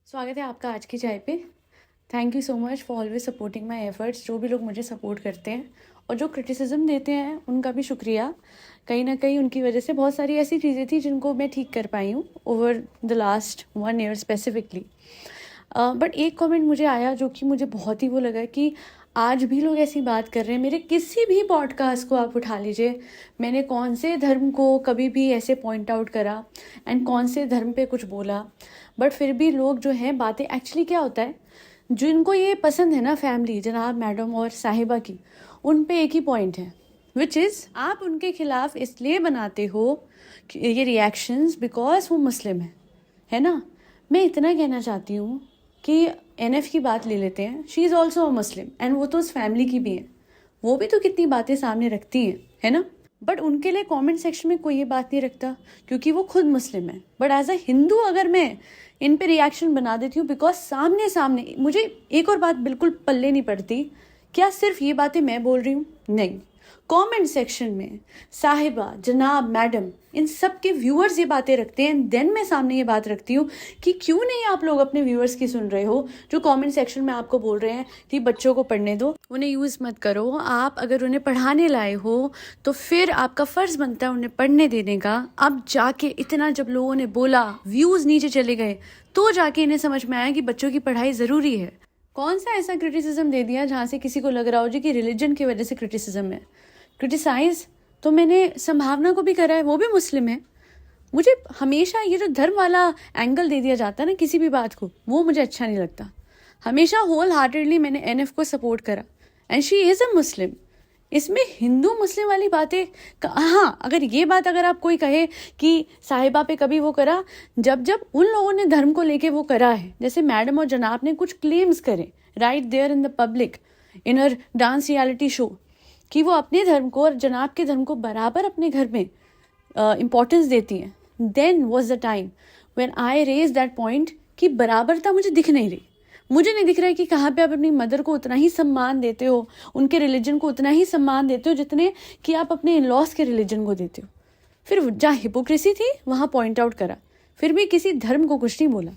स्वागत है आपका आज की चाय पे। Thank you so much for always supporting my efforts. जो भी लोग मुझे सपोर्ट करते हैं और जो क्रिटिसिज्म देते हैं उनका भी शुक्रिया। कहीं ना कहीं उनकी वजह से बहुत सारी ऐसी चीज़ें थी जिनको मैं ठीक कर पाई हूँ over the last 1 year specifically. But एक कमेंट मुझे आया जो कि मुझे बहुत ही वो लगा कि आज भी लोग ऐसी बात कर रहे हैं। मेरे किसी भी पॉडकास्ट को आप उठा लीजिए, मैंने कौन से धर्म को कभी भी ऐसे पॉइंट आउट करा एंड कौन से धर्म पे कुछ बोला, बट फिर भी लोग जो हैं बातें एक्चुअली क्या होता है, जिनको ये पसंद है ना फैमिली जनाब मैडम और साहिबा की, उन पे एक ही पॉइंट है विच इज़ आप उनके खिलाफ इसलिए बनाते हो ये रिएक्शंस बिकॉज वो मुस्लिम है ना। मैं इतना कहना चाहती हूँ कि एनएफ की बात ले लेते हैं। She is also a Muslim and वो तो उस फैमिली की भी है, वो भी तो कितनी बातें सामने रखती हैं, है ना। बट उनके लिए कमेंट सेक्शन में कोई ये बात नहीं रखता क्योंकि वो खुद मुस्लिम है। बट एज अ हिंदू अगर मैं इन पे रिएक्शन बना देती हूँ बिकॉज सामने सामने मुझे एक और बात बिल्कुल पल्ले नहीं पड़ती, क्या सिर्फ ये बातें मैं बोल रही हूँ? नहीं, कमेंट सेक्शन में साहिबा जनाब मैडम इन सब के व्यूअर्स ये बातें रखते हैं। देन मैं सामने ये बात रखती हूँ कि क्यों नहीं आप लोग अपने व्यूअर्स की सुन रहे हो जो कमेंट सेक्शन में आपको बोल रहे हैं कि बच्चों को पढ़ने दो, उन्हें यूज़ मत करो। आप अगर उन्हें पढ़ाने लाए हो तो फिर आपका फ़र्ज़ बनता है उन्हें पढ़ने देने का। अब जाके इतना जब लोगों ने बोला, व्यूज़ नीचे चले गए, तो जाके इन्हें समझ में आया कि बच्चों की पढ़ाई ज़रूरी है। कौन सा ऐसा क्रिटिसिज्म दे दिया जहाँ से किसी को लग रहा हो जी कि रिलीजन की वजह से क्रिटिसिज्म है? क्रिटिसाइज तो मैंने संभावना को भी करा है, वो भी मुस्लिम है। मुझे हमेशा ये जो धर्म वाला एंगल दे दिया जाता है ना किसी भी बात को, वो मुझे अच्छा नहीं लगता। हमेशा होल हार्टेडली मैंने एनएफ को सपोर्ट करा एंड शी इज़ अ मुस्लिम। इसमें हिंदू मुस्लिम वाली बातें हाँ, अगर ये बात अगर आप कोई कहे कि साहिबा पे कभी वो करा, जब जब उन लोगों ने धर्म को लेके वो करा है, जैसे मैडम और जनाब ने कुछ क्लेम्स करे right there in the public in a dance reality show कि वो अपने धर्म को और जनाब के धर्म को बराबर अपने घर में इम्पोर्टेंस देती हैं, then was the time when I raise that point कि बराबरता मुझे दिख नहीं रही। मुझे नहीं दिख रहा है कि कहाँ पे आप अपनी मदर को उतना ही सम्मान देते हो, उनके रिलीजन को उतना ही सम्मान देते हो जितने कि आप अपने इन लॉस के रिलीजन को देते हो। फिर जहाँ हिपोक्रेसी थी वहाँ पॉइंट आउट करा, फिर भी किसी धर्म को कुछ नहीं बोला।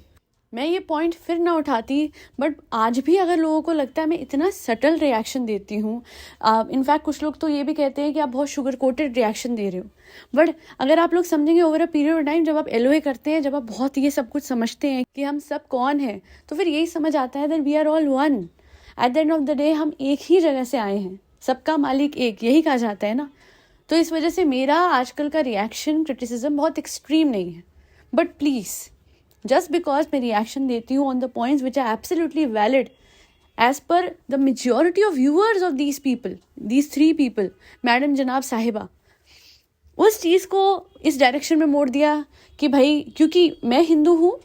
मैं ये पॉइंट फिर ना उठाती, बट आज भी अगर लोगों को लगता है मैं इतना सटल रिएक्शन देती हूँ, इनफैक्ट कुछ लोग तो ये भी कहते हैं कि आप बहुत शुगर कोटेड रिएक्शन दे रहे हो, बट अगर आप लोग समझेंगे over a period of time, जब आप एलओए करते हैं, जब आप बहुत ये सब कुछ समझते हैं कि हम सब कौन हैं, तो फिर यही समझ आता है that we are all one. At the end of the day हम एक ही जगह से आए हैं, सबका मालिक एक, यही कहा जाता है ना। तो इस वजह से मेरा आजकल का रिएक्शन क्रिटिसिज्म बहुत एक्सट्रीम नहीं है, बट प्लीज़ just because मैं रिएक्शन देती हूँ on the points which are absolutely valid as per the majority of viewers of these people, these 3 people, madam जनाब साहिबा, उस चीज़ को इस डायरेक्शन में मोड़ दिया कि भाई क्योंकि मैं हिंदू हूँ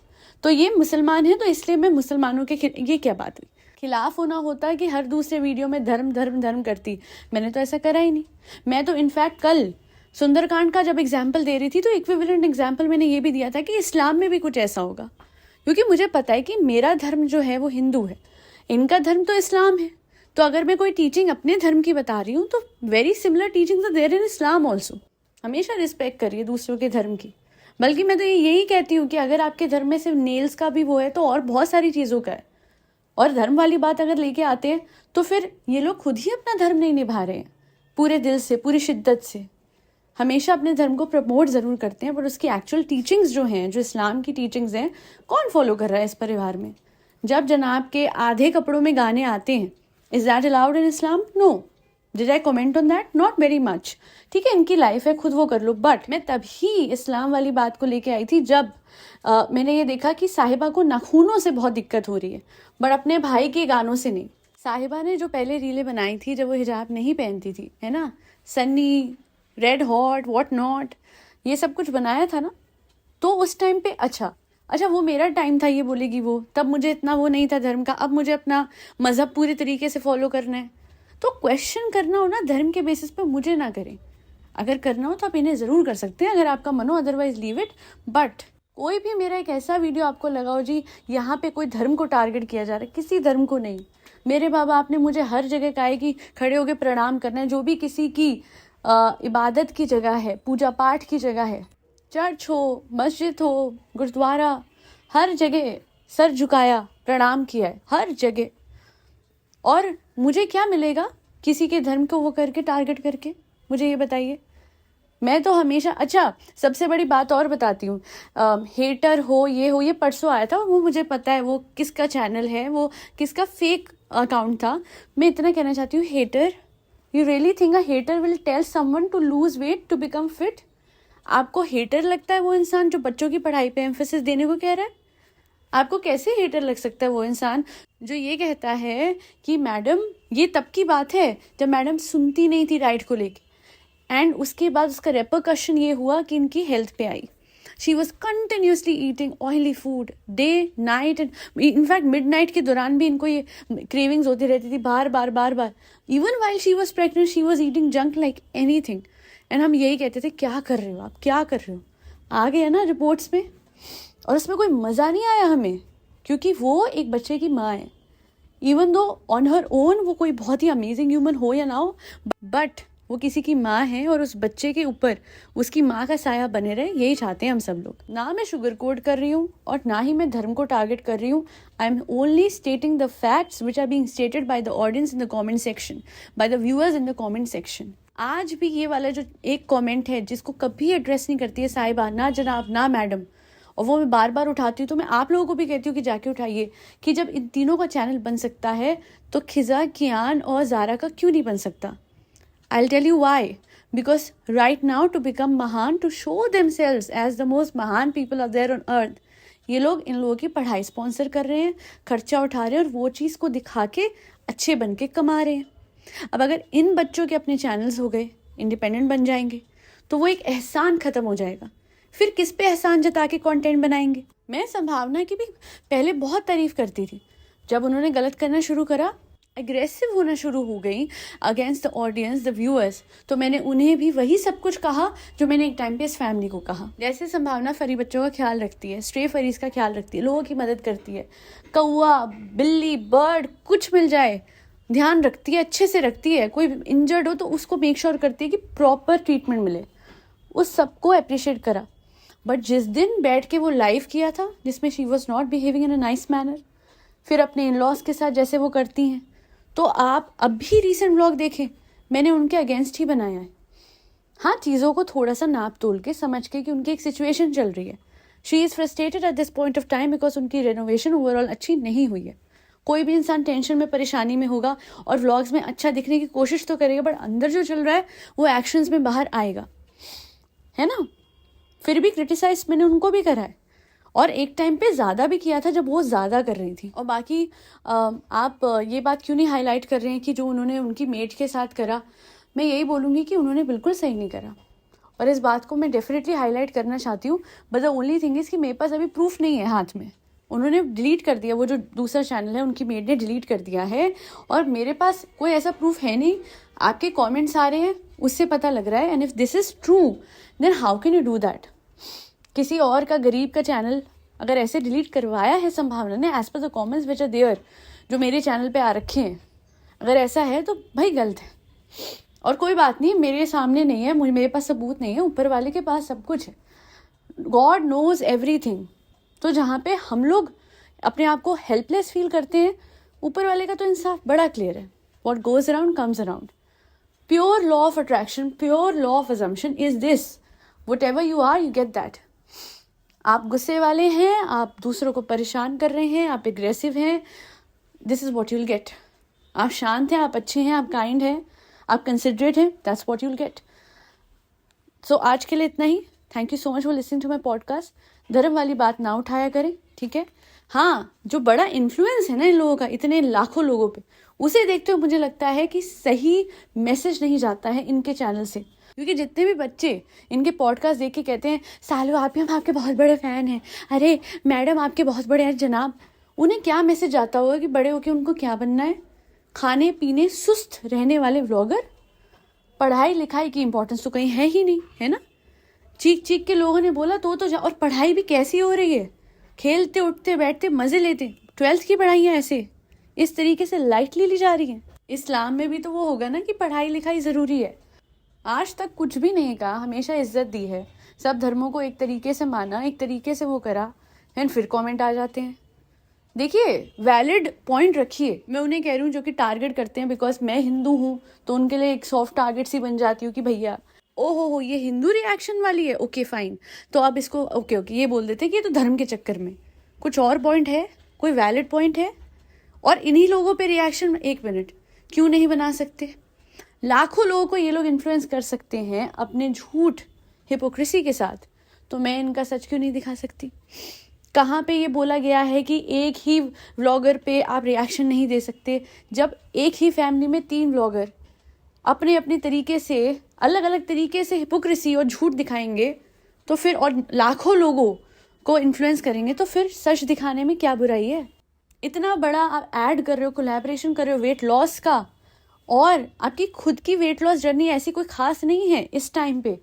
तो ये मुसलमान है तो इसलिए मैं मुसलमानों के ये क्या बात हुई? खिलाफ होना होता है कि हर दूसरे वीडियो में धर्म धर्म धर्म करती। मैंने तो ऐसा करा ही नहीं। मैं तो इनफैक्ट कल सुंदरकांड का जब एग्जाम्पल दे रही थी तो इक्विवेलेंट एग्जाम्पल मैंने ये भी दिया था कि इस्लाम में भी कुछ ऐसा होगा, क्योंकि मुझे पता है कि मेरा धर्म जो है वो हिंदू है, इनका धर्म तो इस्लाम है। तो अगर मैं कोई टीचिंग अपने धर्म की बता रही हूँ तो वेरी सिमिलर टीचिंग तो देयर इन इस्लाम ऑल्सो। हमेशा रिस्पेक्ट करिए दूसरों के धर्म की। बल्कि मैं तो यही कहती हूँ कि अगर आपके धर्म में सिर्फ नेल्स का भी वो है तो और बहुत सारी चीज़ों का है। और धर्म वाली बात अगर लेके आते हैं तो फिर ये लोग खुद ही अपना धर्म नहीं निभा रहे हैं पूरे दिल से, पूरी शिद्दत से। हमेशा अपने धर्म को प्रमोट ज़रूर करते हैं, पर उसकी एक्चुअल टीचिंग्स जो हैं, जो इस्लाम की टीचिंग्स हैं, कौन फॉलो कर रहा है इस परिवार में? जब जनाब के आधे कपड़ों में गाने आते हैं, is that allowed in Islam? No. Did I comment on that? Not very much. ठीक है, इनकी लाइफ है, खुद वो कर लो। बट मैं तभी इस्लाम वाली बात को लेके आई थी जब मैंने ये देखा कि साहिबा को नाखूनों से बहुत दिक्कत हो रही है, बट अपने भाई के गानों से नहीं। साहिबा ने जो पहले रीलें बनाई थी जब वो हिजाब नहीं पहनती थी, है ना, Sunny, red hot, what not, ये सब कुछ बनाया था ना, तो उस टाइम पे अच्छा वो मेरा टाइम था ये बोलेगी वो, तब मुझे इतना वो नहीं था धर्म का, अब मुझे अपना मज़हब पूरी तरीके से फॉलो करना है। तो क्वेश्चन करना हो ना धर्म के बेसिस पे मुझे ना करें। अगर करना हो तो आप इन्हें ज़रूर कर सकते हैं अगर आपका मन हो, अदरवाइज लीव इट। बट कोई भी मेरा एक ऐसा वीडियो आपको लगा हो जी यहाँ पे कोई धर्म को टारगेट किया जा रहा है, किसी धर्म को नहीं। मेरे बाप बाप ने मुझे हर जगह कहा है कि खड़े होकर प्रणाम करना है, जो भी किसी की इबादत की जगह है, पूजा पाठ की जगह है, चर्च हो, मस्जिद हो, गुरुद्वारा, हर जगह सर झुकाया, प्रणाम किया है हर जगह। और मुझे क्या मिलेगा किसी के धर्म को वो करके, टारगेट करके? मुझे ये बताइए। मैं तो हमेशा, अच्छा सबसे बड़ी बात और बताती हूँ, हेटर हो, ये परसों आया था, वो मुझे पता है वो किसका चैनल है, वो किसका फेक अकाउंट था। मैं इतना कहना चाहती हूँ, hater, you really think a hater will tell someone to lose weight to become fit? आपको हेटर लगता है वो इंसान जो बच्चों की पढ़ाई पे एम्फेसिस देने को कह रहा है? आपको कैसे हेटर लग सकता है वो इंसान जो ये कहता है कि मैडम, ये तब की बात है जब मैडम सुनती नहीं थी डाइट को लेके, एंड उसके बाद उसका रेपरकशन ये हुआ कि इनकी हेल्थ पे आई। She was continuously eating oily food day night, and in fact mid night के दौरान भी इनको ये क्रेविंग्स होती रहती थी बार बार। Even while she was pregnant she was eating junk like anything. And हम यही कहते थे, क्या कर रहे हो आप, क्या कर रहे हो? आ गया ना रिपोर्ट्स में, और उसमें कोई मज़ा नहीं आया हमें, क्योंकि वो एक बच्चे की माँ है। Even though on her own वो कोई बहुत ही अमेजिंग ह्यूमन हो या ना हो, बट वो किसी की माँ है और उस बच्चे के ऊपर उसकी माँ का साया बने रहे, यही चाहते हैं हम सब लोग। ना मैं शुगर कोड कर रही हूँ और ना ही मैं धर्म को टारगेट कर रही हूँ। I am only stating the facts which are being stated by the audience in the comment section, by the viewers in the comment section. आज भी ये वाला जो एक कमेंट है जिसको कभी एड्रेस नहीं करती है साहिबा, ना जनाब ना मैडम, और वो मैं बार बार उठाती हूँ, तो मैं आप लोगों को भी कहती हूँ कि जाके उठाइए कि जब इन तीनों का चैनल बन सकता है तो खिजा, कियान और ज़ारा का क्यों नहीं बन सकता? I'll tell you why. Because right now to become महान, to show themselves as the most महान people are there on earth, ये लोग इन लोगों की पढ़ाई स्पॉन्सर कर रहे हैं, खर्चा उठा रहे हैं और वो चीज़ को दिखा के अच्छे बन के कमा रहे हैं। अब अगर इन बच्चों के अपने चैनल्स हो गए, इंडिपेंडेंट बन जाएंगे, तो वो एक एहसान ख़त्म हो जाएगा। फिर किस पे एहसान जता के कंटेंट बनाएंगे? मैं संभावना की भी पहले बहुत तारीफ करती थी। जब उन्होंने गलत करना शुरू करा, एग्रेसिव होना शुरू हो गई against the audience, the viewers, तो मैंने उन्हें भी वही सब कुछ कहा जो मैंने एक टाइम पे इस फैमिली को कहा। जैसे संभावना फरी बच्चों का ख्याल रखती है, स्ट्रे फरीज का ख्याल रखती है, लोगों की मदद करती है, कौआ, बिल्ली, बर्ड कुछ मिल जाए ध्यान रखती है, अच्छे से रखती है। कोई इंजर्ड हो तो उसको मेक श्योर करती है कि प्रॉपर ट्रीटमेंट मिले। उस सबको अप्रिशिएट करा। बट जिस दिन बैठ के वो लाइव किया था जिसमें she was not behaving in a nice manner, फिर अपने इन लॉज के साथ जैसे वो करती हैं, तो आप अभी रीसेंट व्लॉग देखें, मैंने उनके अगेंस्ट ही बनाया है। हाँ, चीज़ों को थोड़ा सा नाप तोल के समझ के कि उनकी एक सिचुएशन चल रही है। She is frustrated at this point of time because उनकी रेनोवेशन ओवरऑल अच्छी नहीं हुई है। कोई भी इंसान टेंशन में, परेशानी में होगा और व्लॉग्स में अच्छा दिखने की कोशिश तो करेगा, बट अंदर जो चल रहा है वो एक्शंस में बाहर आएगा, है ना? फिर भी क्रिटिसाइज मैंने उनको भी करा है, और एक टाइम पे ज़्यादा भी किया था जब वो ज़्यादा कर रही थी। और बाकी आप ये बात क्यों नहीं हाईलाइट कर रहे हैं कि जो उन्होंने उनकी मेट के साथ करा? मैं यही बोलूँगी कि उन्होंने बिल्कुल सही नहीं करा, और इस बात को मैं डेफिनेटली हाईलाइट करना चाहती हूँ। But the only thing is कि मेरे पास अभी प्रूफ नहीं है हाथ में। उन्होंने डिलीट कर दिया, वो जो दूसरा चैनल है उनकी मेट ने डिलीट कर दिया है, और मेरे पास कोई ऐसा प्रूफ है नहीं। आपके कमेंट्स आ रहे हैं, उससे पता लग रहा है। And if this is true then how can you do that? किसी और का, गरीब का चैनल अगर ऐसे डिलीट करवाया है संभावना ने, as per the comments which are there, जो मेरे चैनल पे आ रखे हैं, अगर ऐसा है तो भाई गलत है। और कोई बात नहीं, मेरे सामने नहीं है, मेरे पास सबूत नहीं है, ऊपर वाले के पास सब कुछ है। God knows everything. तो जहाँ पे हम लोग अपने आप को हेल्पलेस फील करते हैं, ऊपर वाले का तो इंसाफ बड़ा क्लियर है। What goes around comes around. Pure law of attraction, pure law of assumption is this, whatever you are you get that. आप गुस्से वाले हैं, आप दूसरों को परेशान कर रहे हैं, आप एग्रेसिव हैं, this is what you'll gate. आप शांत हैं, आप अच्छे हैं, आप काइंड हैं, आप कंसिडरेट हैं, that's what you'll get. So आज के लिए इतना ही। Thank you so much for listening to my podcast. धर्म वाली बात ना उठाया करें, ठीक है? हाँ, जो बड़ा इन्फ्लुएंस है ना इन लोगों का, इतने लाखों लोगों पे, उसे देखते हुए मुझे लगता है कि सही मैसेज नहीं जाता है इनके चैनल से। क्योंकि जितने भी बच्चे इनके पॉडकास्ट देख के कहते हैं सालो आप ही हम आपके बहुत बड़े फ़ैन हैं, अरे मैडम आपके बहुत बड़े हैं जनाब, उन्हें क्या मैसेज जाता होगा कि बड़े होके उनको क्या बनना है? खाने पीने सुस्त रहने वाले व्लॉगर? पढ़ाई लिखाई की इंपॉर्टेंस तो कहीं है ही नहीं, है ना? चीख चीख के लोगों ने बोला तो और पढ़ाई भी कैसी हो रही है, खेलते उठते बैठते मज़े लेते। 12th की पढ़ाइयाँ ऐसे इस तरीके से लाइटली ली जा रही हैं। इस्लाम में भी तो वो होगा ना कि पढ़ाई लिखाई ज़रूरी है। आज तक कुछ भी नहीं कहा, हमेशा इज्जत दी है, सब धर्मों को एक तरीके से माना, एक तरीके से वो करा, एंड फिर कमेंट आ जाते हैं। देखिए वैलिड पॉइंट रखिए। मैं उन्हें कह रही हूँ जो कि टारगेट करते हैं, बिकॉज मैं हिंदू हूँ तो उनके लिए एक सॉफ्ट टारगेट सी बन जाती हूँ कि भैया ओ हो ये हिंदू रिएक्शन वाली है, ओके फाइन, तो आप इसको ओके ओके ये बोल देते हैं कि ये तो धर्म के चक्कर में। कुछ और पॉइंट है, कोई वैलिड पॉइंट है? और इन्हीं लोगों पे रिएक्शन 1 मिनट क्यों नहीं बना सकते? लाखों लोगों को ये लोग इन्फ्लुएंस कर सकते हैं अपने झूठ हिपोक्रेसी के साथ, तो मैं इनका सच क्यों नहीं दिखा सकती? कहाँ पे ये बोला गया है कि एक ही व्लॉगर पे आप रिएक्शन नहीं दे सकते? जब एक ही फैमिली में 3 व्लॉगर अपने अपने तरीके से अलग अलग तरीके से हिपोक्रेसी और झूठ दिखाएंगे तो फिर, और लाखों लोगों को इन्फ्लुएंस करेंगे, तो फिर सच दिखाने में क्या बुराई है? इतना बड़ा आप ऐड कर रहे हो, कोलैबोरेशन कर रहे हो वेट लॉस का, और आपकी खुद की वेट लॉस जर्नी ऐसी कोई खास नहीं है इस टाइम पे।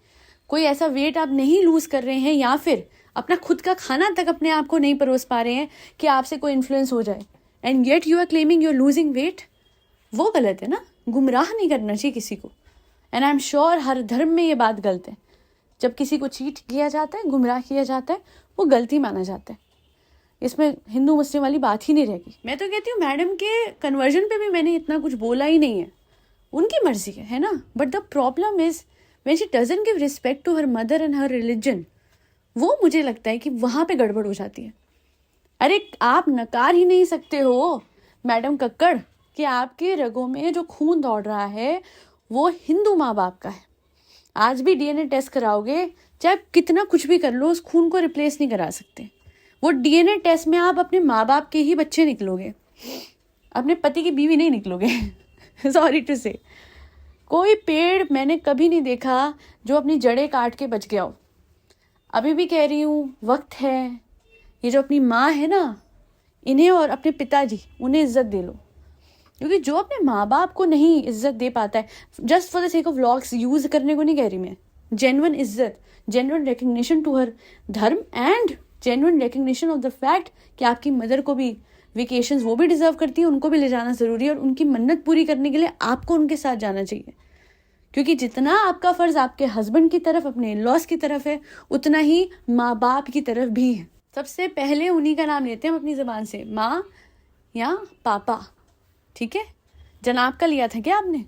कोई ऐसा वेट आप नहीं लूज कर रहे हैं, या फिर अपना खुद का खाना तक अपने आप को नहीं परोस पा रहे हैं कि आपसे कोई इन्फ्लुएंस हो जाए, and yet you are claiming you are losing weight. वो गलत है ना, गुमराह नहीं करना चाहिए किसी को। एंड आई एम श्योर हर धर्म में ये बात गलत है। जब किसी को चीट किया जाता है, गुमराह किया जाता है, वो गलती माना जाता है। इसमें हिंदू मुस्लिम वाली बात ही नहीं रहेगी। मैं तो कहती हूँ मैडम के कन्वर्जन पे भी मैंने इतना कुछ बोला ही नहीं है, उनकी मर्जी है ना। But the problem is when she doesn't give respect to her mother and her religion, वो मुझे लगता है कि वहां पे गड़बड़ हो जाती है। अरे आप नकार ही नहीं सकते हो मैडम कक्कड़ कि आपके रगों में जो खून दौड़ रहा है वो हिंदू माँ बाप का है। आज भी डीएनए टेस्ट कराओगे, चाहे कितना कुछ भी कर लो, उस खून को रिप्लेस नहीं करा सकते। वो डीएनए टेस्ट में आप अपने माँ बाप के ही बच्चे निकलोगे, अपने पति की बीवी नहीं निकलोगे। सॉरी टू से। कोई पेड़ मैंने कभी नहीं देखा जो अपनी जड़ें काट के बच गया हो। अभी भी कह रही हूँ, वक्त है, ये जो अपनी माँ है ना, इन्हें और अपने पिताजी उन्हें इज्जत दे लो। क्योंकि जो अपने माँ बाप को नहीं इज्जत दे पाता है, just for the sake of vlogs use करने को नहीं कह रही मैं, जेन्युइन इज्जत, जेन्युइन रिकग्निशन टू हर धर्म, and genuine recognition of the fact कि आपकी मदर को भी वेकेशंस वो भी डिजर्व करती है, उनको भी ले जाना जरूरी है, और उनकी मन्नत पूरी करने के लिए आपको उनके साथ जाना चाहिए। क्योंकि जितना आपका फर्ज आपके हस्बैंड की तरफ, अपने इन-लॉज की तरफ है, उतना ही माँ बाप की तरफ भी है। सबसे पहले उन्हीं का नाम लेते हैं हम अपनी ज़बान से, माँ या पापा, ठीक है? जनाब का लिया था क्या आपने?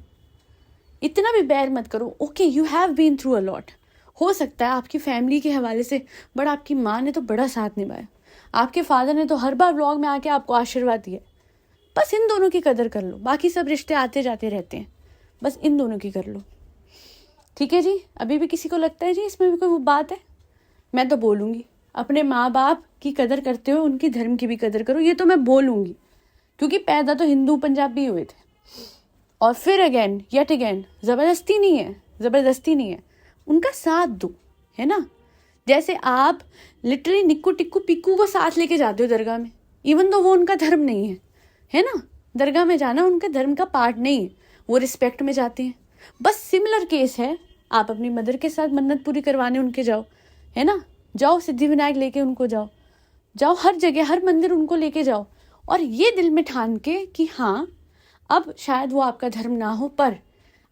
इतना भी बैर मत करो। Okay you have been through a lot, हो सकता है आपकी फैमिली के हवाले से, बट आपकी माँ ने तो बड़ा साथ निभाया, आपके फादर ने तो हर बार व्लॉग में आके आपको आशीर्वाद दिया। बस इन दोनों की कदर कर लो, बाकी सब रिश्ते आते जाते रहते हैं, बस इन दोनों की कर लो, ठीक है जी? अभी भी किसी को लगता है जी इसमें भी कोई वो बात है? मैं तो बोलूँगी अपने माँ बाप की कदर करते हुए उनकी धर्म की भी कदर करो, ये तो मैं बोलूँगी, क्योंकि पैदा तो हिंदू पंजाबी हुए थे। और फिर अगेन येट अगेन ज़बरदस्ती नहीं है, ज़बरदस्ती नहीं है, उनका साथ दो, है ना? जैसे आप लिटरली निक्कू टिक्कू पिक्कू को साथ लेके जाते हो दरगाह में, इवन तो वो उनका धर्म नहीं है ना? दरगाह में जाना उनके धर्म का पार्ट नहीं है, वो रिस्पेक्ट में जाते हैं। बस सिमिलर केस है, आप अपनी मदर के साथ मन्नत पूरी करवाने उनके जाओ, है ना? जाओ सिद्धिविनायक लेके उनको जाओ, जाओ हर जगह हर मंदिर उनको लेके जाओ, और ये दिल में ठान के कि हाँ अब शायद वो आपका धर्म ना हो, पर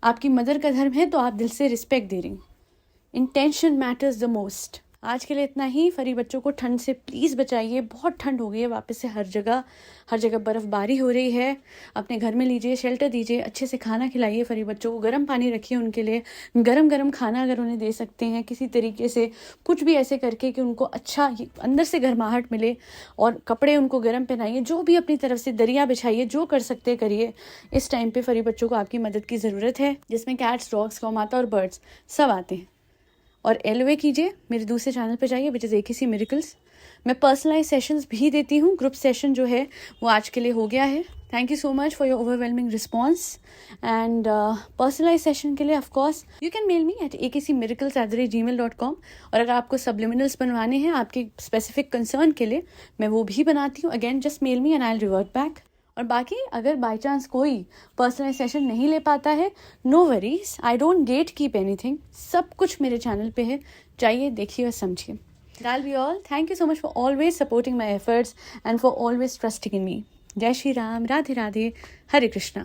आपकी मदर का धर्म है, तो आप दिल से रिस्पेक्ट दे रही। Intention matters the most. आज के लिए इतना ही। फरी बच्चों को ठंड से प्लीज़ बचाइए, बहुत ठंड हो गई है वापस से, हर जगह बर्फ़बारी हो रही है। अपने घर में लीजिए, शेल्टर दीजिए, अच्छे से खाना खिलाइए फरी बच्चों को, गर्म पानी रखिए उनके लिए, गरम खाना अगर उन्हें दे सकते हैं किसी तरीके से, कुछ भी ऐसे करके कि उनको अच्छा अंदर से गर्माहट मिले, और कपड़े उनको गर्म पहनाइए, जो भी अपनी तरफ से दरिया बिछाइए, जो कर सकते करिए। इस टाइम पे फरी बच्चों को आपकी मदद की ज़रूरत है, जिसमें कैट्स, डॉग्स, कौमाता और बर्ड्स सब आते हैं। और एलवे कीजिए, मेरे दूसरे चैनल पे जाइए विच इज़ AKC मिरेकल्स। मैं पर्सनलाइज सेशंस भी देती हूँ, ग्रुप सेशन जो है वो आज के लिए हो गया है। Thank you so much for your overwhelming response, and personalize session के लिए of course you can mail me at akcmiracles@gmail.com। और अगर आपको सब्लिमिनल्स बनवाने हैं आपके स्पेसिफिक कंसर्न के लिए, मैं वो भी बनाती हूँ। Again just mail me and I will revert back. और बाकी अगर बाई चांस कोई पर्सनलाइज सेशन नहीं ले पाता है, no worries, I don't get keep anything, सब कुछ मेरे चैनल पे है, जाइए देखिए और समझिए। That'll be all. Thank you so much for always supporting my efforts and for always trusting in me. Jai Shri Ram, Radhe Radhe, Hare Krishna.